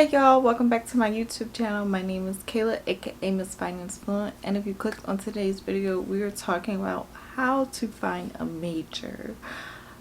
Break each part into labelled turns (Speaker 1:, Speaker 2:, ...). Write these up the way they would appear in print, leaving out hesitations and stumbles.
Speaker 1: Hey y'all, welcome back to my YouTube channel. My name is Kayla, aka Miss Finance Fluent, and if you clicked on today's video, we are talking about how to find a major.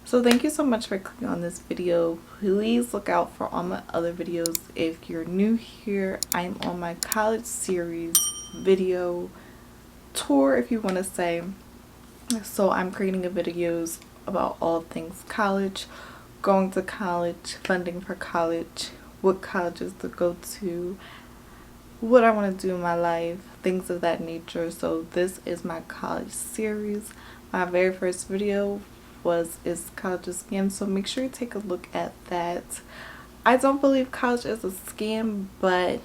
Speaker 1: So thank you so much for clicking on this video. Please look out for all my other videos. If you're new here, I'm on my college series video tour, if you want to say. So I'm creating videos about all things college, going to college, funding for college, what colleges to go to, what I want to do in my life, things of that nature. So this is my college series. My very first video is college a scam, so make sure you take a look at that. I don't believe college is a scam, but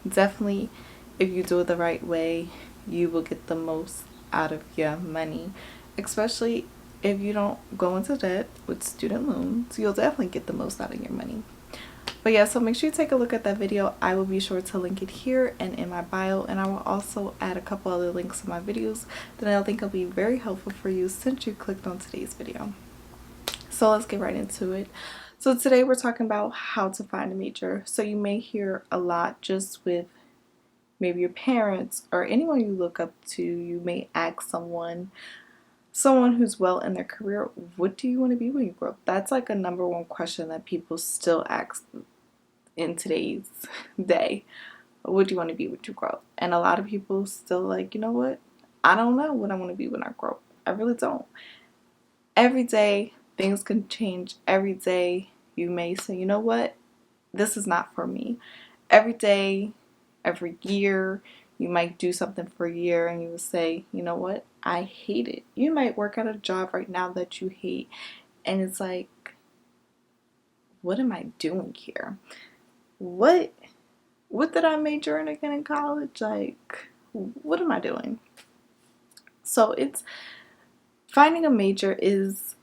Speaker 1: definitely if you do it the right way, you will get the most out of your money, especially if you don't go into debt with student loans. You'll definitely get the most out of your money. But yeah, so make sure you take a look at that video. I will be sure to link it here and in my bio, and I will also add a couple other links to my videos that I think will be very helpful for you since you clicked on today's video. So let's get right into it. So today we're talking about how to find a major. So you may hear a lot just with maybe your parents or anyone you look up to. You may ask someone who's well in their career, what do you want to be when you grow up? That's like a number one question that people still ask in today's day. What do you want to be when you grow up? And a lot of people still like, you know what? I don't know what I want to be when I grow up. I really don't. Every day things can change. Every day you may say, you know what? This is not for me. Every day, every year, you might do something for a year and you will say, you know what? I hate it. You might work at a job right now that you hate, and it's like, what am I doing here? What did I major in again in college? Like, what am I doing? So it's finding a major is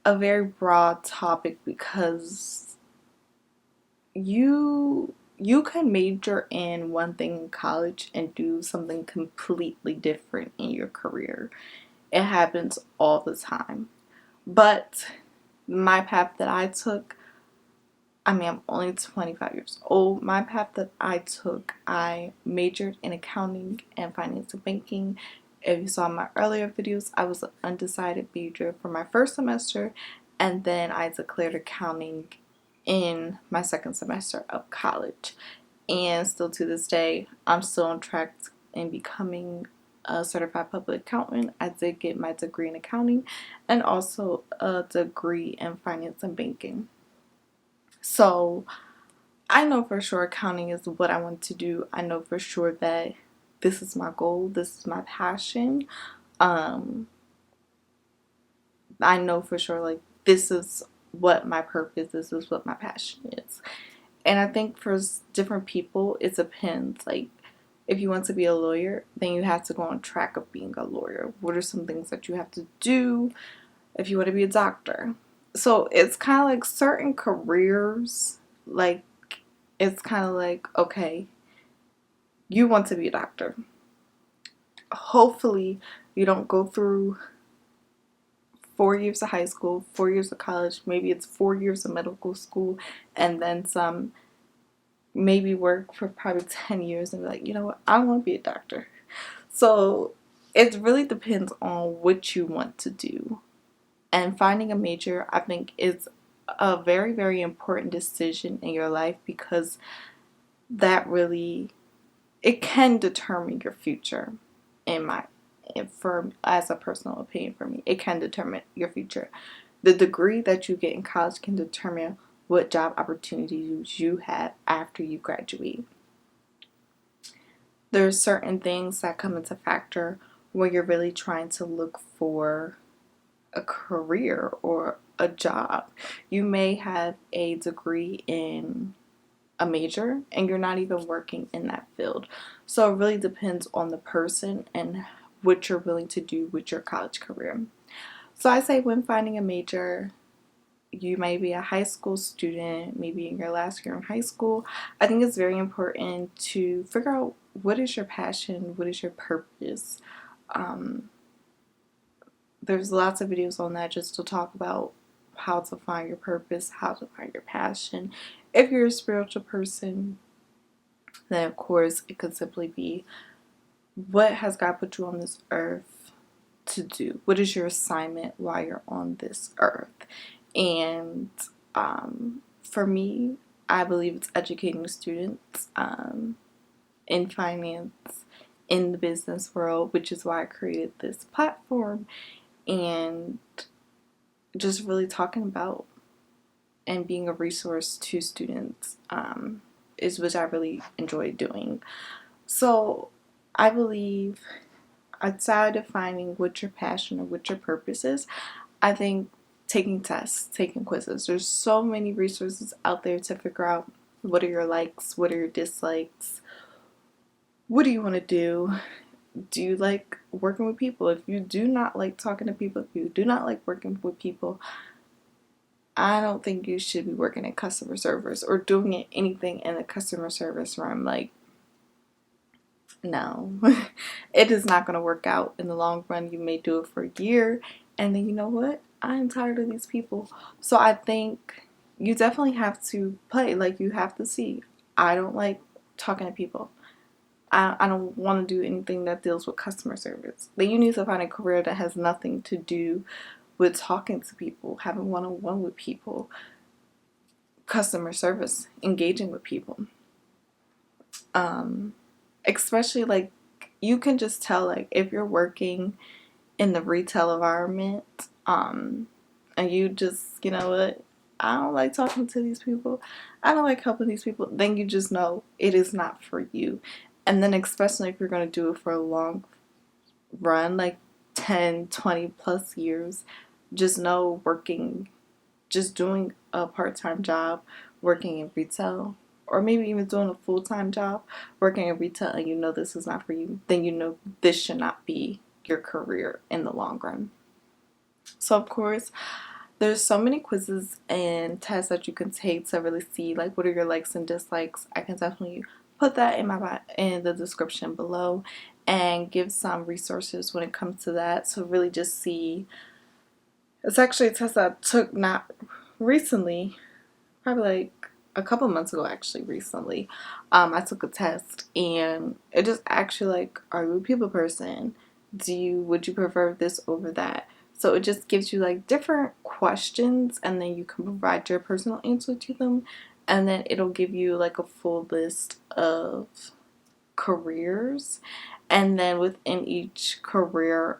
Speaker 1: a very broad topic because you can major in one thing in college and do something completely different in your career. It happens all the time. But my path that I took, I'm only 25 years old. My path that I took, I majored in accounting and finance and banking. If you saw my earlier videos, I was an undecided major for my first semester, and then I declared accounting in my second semester of college. And still to this day, I'm still on track in becoming a certified public accountant. I did get my degree in accounting and also a degree in finance and banking. So I know for sure accounting is what I want to do. I know for sure that this is my goal. This is my passion. I know for sure like this is what my purpose, this is what my passion is. And I think for different people, it depends. Like, if you want to be a lawyer, then you have to go on track of being a lawyer. What are some things that you have to do if you want to be a doctor? So it's kind of like certain careers, like, it's kind of like, okay, you want to be a doctor. Hopefully, you don't go through 4 years of high school, 4 years of college, maybe it's 4 years of medical school, and then some. Maybe work for probably 10 years and be like, you know what, I want to be a doctor. So it really depends on what you want to do. And finding a major, I think, is a very, very important decision in your life because that really, it can determine your future. As a personal opinion for me, it can determine your future. The degree that you get in college can determine what job opportunities you have after you graduate. There's certain things that come into factor when you're really trying to look for a career or a job. You may have a degree in a major and you're not even working in that field. So it really depends on the person and what you're willing to do with your college career. So I say when finding a major, you may be a high school student, maybe in your last year in high school, I think it's very important to figure out what is your passion, what is your purpose. There's lots of videos on that just to talk about how to find your purpose, how to find your passion. If you're a spiritual person, Then, of course, it could simply be, what has God put you on this earth to do? What is your assignment while you're on this earth? And for me, I believe it's educating students in finance, in the business world, which is why I created this platform, and just really talking about and being a resource to students is what I really enjoy doing. So I believe, outside of finding what your passion or what your purpose is, I think taking tests, taking quizzes. There's so many resources out there to figure out what are your likes, what are your dislikes, what do you want to do? Do you like working with people? If you do not like talking to people, if you do not like working with people, I don't think you should be working in customer service or doing anything in the customer service realm. Like, no, it is not going to work out in the long run. You may do it for a year, and then you know what? I'm tired of these people. So I think you definitely have to play. Like, you have to see. I don't like talking to people. I don't want to do anything that deals with customer service. Then you need to find a career that has nothing to do with talking to people, having one-on-one with people, customer service, engaging with people. Especially, like, you can just tell, like, if you're working in the retail environment, and you just, you know what, I don't like talking to these people, I don't like helping these people, then you just know it is not for you. And then especially if you're going to do it for a long run, like 10, 20 plus years, just know just doing a part-time job, working in retail, or maybe even doing a full-time job, working in retail, and you know this is not for you, then you know this should not be your career in the long run. So of course, there's so many quizzes and tests that you can take to really see, like, what are your likes and dislikes. I can definitely put that in the description below and give some resources when it comes to that. So really just see. It's actually a test that I took not recently, probably like a couple months ago, actually recently. I took a test and it just actually, like, are you a people person? Would you prefer this over that? So it just gives you like different questions, and then you can provide your personal answer to them, and then it'll give you like a full list of careers, and then within each career,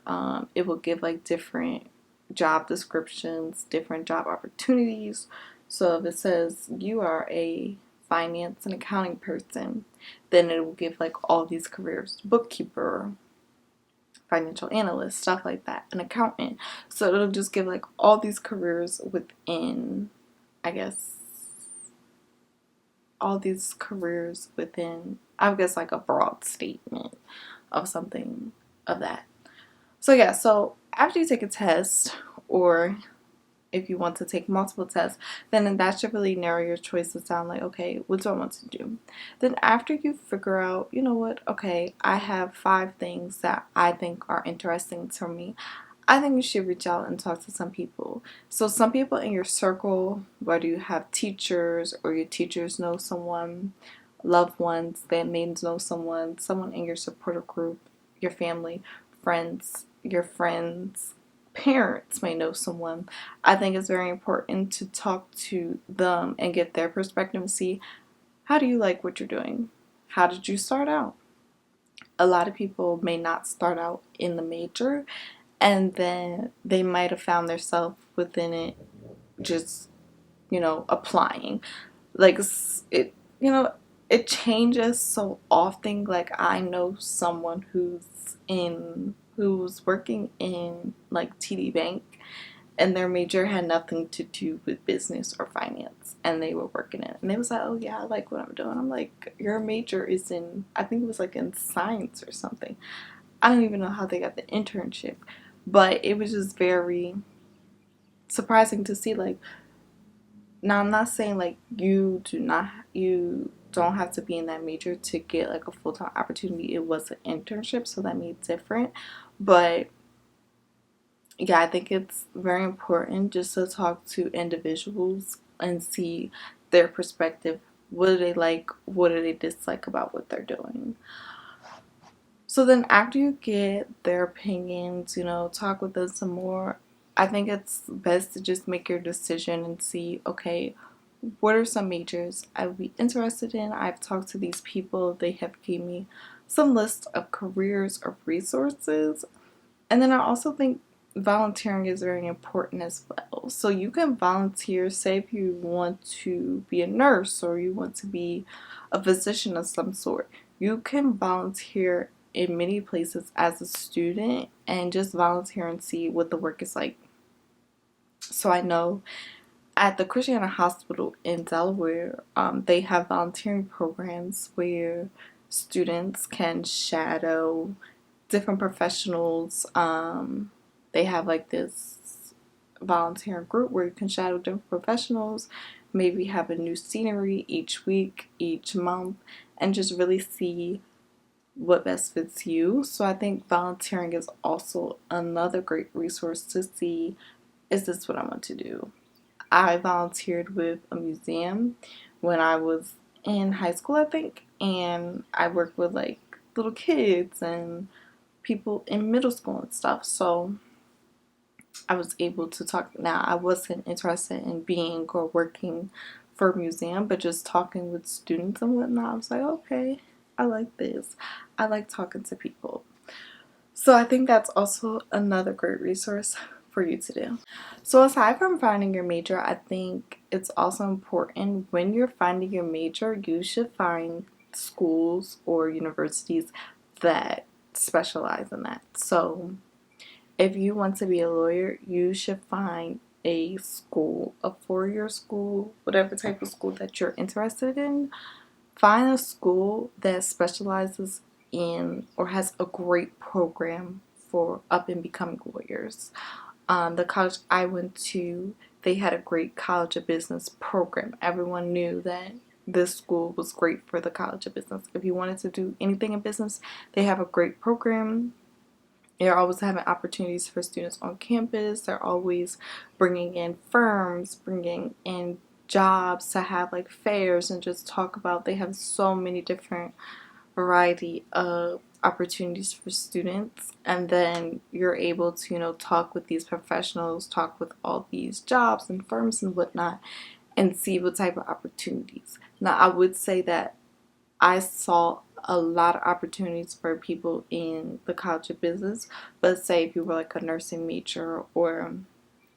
Speaker 1: it will give like different job descriptions, different job opportunities. So if it says you are a finance and accounting person, then it will give like all these careers: bookkeeper, financial analyst, stuff like that, an accountant. So it'll just give like all these careers within, I guess, all these careers within, I guess, like a broad statement of something of that. So yeah, so after you take a test, or if you want to take multiple tests, then that should really narrow your choices down. Like, okay, what do I want to do? Then after you figure out, you know what, okay, I have 5 things that I think are interesting to me, I think you should reach out and talk to some people. So some people in your circle, whether you have teachers or your teachers know someone, loved ones that may know someone in your supporter group, your family, friends, your friends' parents may know someone. I think it's very important to talk to them and get their perspective and see, how do you like what you're doing? How did you start out? A lot of people may not start out in the major, and then they might have found themselves within it, just, applying. Like, it, it changes so often. Like, I know someone who's working in like TD Bank, and their major had nothing to do with business or finance, and they were working it, and they was like, oh yeah, I like what I'm doing. I'm like, your major is in, I think it was like in science or something. I don't even know how they got the internship, but it was just very surprising to see. Like, now I'm not saying like you don't have to be in that major to get like a full-time opportunity. It was an internship, so that made it different. But yeah, I think it's very important just to talk to individuals and see their perspective What do they like? What do they dislike about what they're doing? So then after you get their opinions, talk with them some more, I think it's best to just make your decision and see, okay, what are some majors I would be interested in? I've talked to these people. They have given me some list of careers or resources. And then I also think volunteering is very important as well. So you can volunteer, say if you want to be a nurse or you want to be a physician of some sort. You can volunteer in many places as a student and just volunteer and see what the work is like. So I know at the Christiana Hospital in Delaware, they have volunteering programs where students can shadow different professionals. They have like this volunteering group where you can shadow different professionals, maybe have a new scenery each week, each month, and just really see what best fits you. So I think volunteering is also another great resource to see, is this what I want to do? I volunteered with a museum when I was in high school, I think, and I worked with like little kids and people in middle school and stuff. So I was able to talk. Now, I wasn't interested in being or working for a museum, but just talking with students and whatnot, I was like, okay, I like this. I like talking to people. So I think that's also another great resource for you to do. So aside from finding your major, I think it's also important when you're finding your major, you should find schools or universities that specialize in that. So if you want to be a lawyer, you should find a school, a 4-year school, whatever type of school that you're interested in. Find a school that specializes in or has a great program for up and becoming lawyers. The college I went to, they had a great College of Business program. Everyone knew that this school was great for the College of Business. If you wanted to do anything in business, they have a great program. They're always having opportunities for students on campus. They're always bringing in firms, bringing in jobs to have like fairs and just talk about. They have so many different variety of opportunities for students, and then you're able to talk with these professionals, talk with all these jobs and firms and whatnot, and see what type of opportunities. Now I would say that I saw a lot of opportunities for people in the College of Business, but say if you were like a nursing major or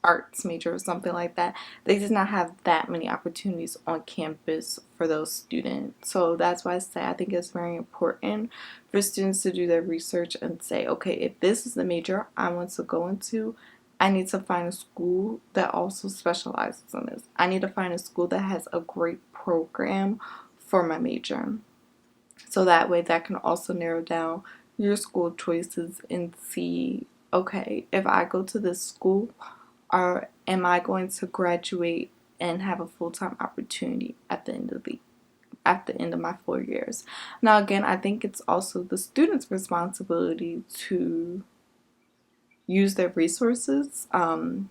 Speaker 1: arts major or something like that, they did not have that many opportunities on campus for those students. So that's why I say I think it's very important for students to do their research and say, okay, if this is the major I want to go into, I need to find a school that also specializes in this. I need to find a school that has a great program for my major. So that way that can also narrow down your school choices and see, okay, if I go to this school, or am I going to graduate and have a full-time opportunity at the end of my 4 years? Now again, I think it's also the student's responsibility to use their resources,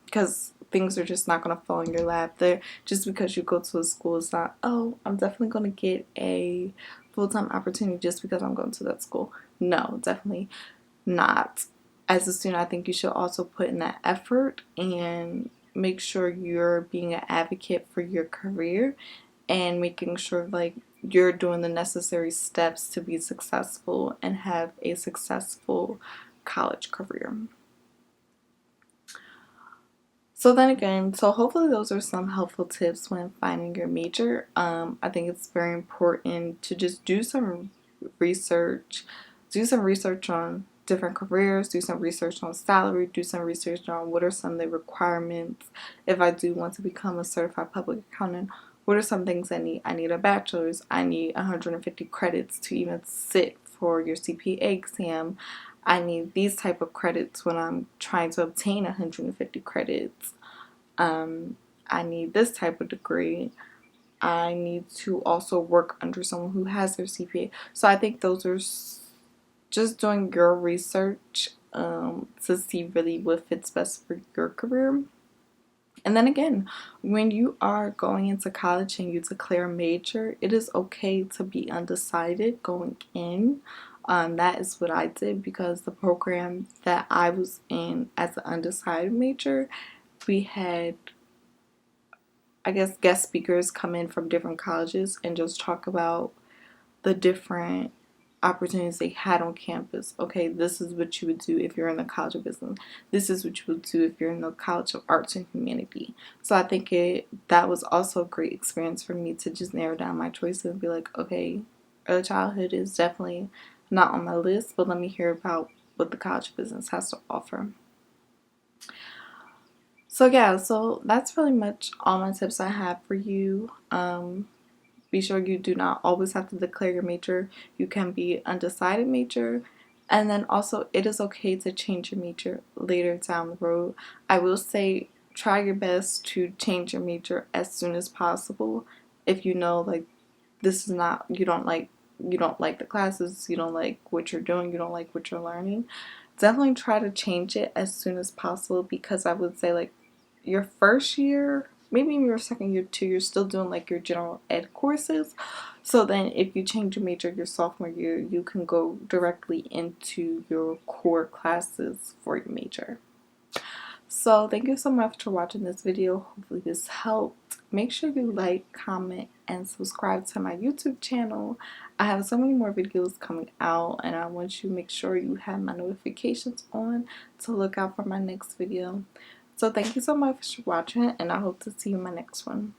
Speaker 1: because things are just not going to fall in your lap. There, just because you go to a school, it's not, oh, I'm definitely going to get a full-time opportunity just because I'm going to that school. No, definitely not. As a student, I think you should also put in that effort and make sure you're being an advocate for your career and making sure like you're doing the necessary steps to be successful and have a successful college career. So then again, so hopefully those are some helpful tips when finding your major. I think it's very important to just research, do some research on different careers, do some research on salary, do some research on what are some of the requirements. If I do want to become a certified public accountant, what are some things I need? I need a bachelor's. I need 150 credits to even sit for your CPA exam. I need these type of credits when I'm trying to obtain 150 credits. I need this type of degree. I need to also work under someone who has their CPA. So I think those are just doing your research to see really what fits best for your career. And then again, when you are going into college and you declare a major, it is okay to be undecided going in. That is what I did, because the program that I was in as an undecided major, we had, I guess, guest speakers come in from different colleges and just talk about the different opportunities they had on campus. Okay, this is what you would do if you're in the College of Business. This is what you would do if you're in the College of Arts and Humanity. So I think that was also a great experience for me to just narrow down my choices and be like, okay, early childhood is definitely not on my list, but let me hear about what the College of Business has to offer. So yeah, so that's really much all my tips I have for you. Be sure you do not always have to declare your major. You can be undecided major. And then also, it is okay to change your major later down the road. I will say, try your best to change your major as soon as possible. If you know, like, this is not, you don't like the classes, you don't like what you're doing, you don't like what you're learning, definitely try to change it as soon as possible, because I would say, like, your first year, maybe in your second year too, you're still doing like your general ed courses. So then if you change your major your sophomore year, you can go directly into your core classes for your major. So thank you so much for watching this video. Hopefully this helped. Make sure you like, comment, and subscribe to my YouTube channel. I have so many more videos coming out, and I want you to make sure you have my notifications on to look out for my next video. So thank you so much for watching, and I hope to see you in my next one.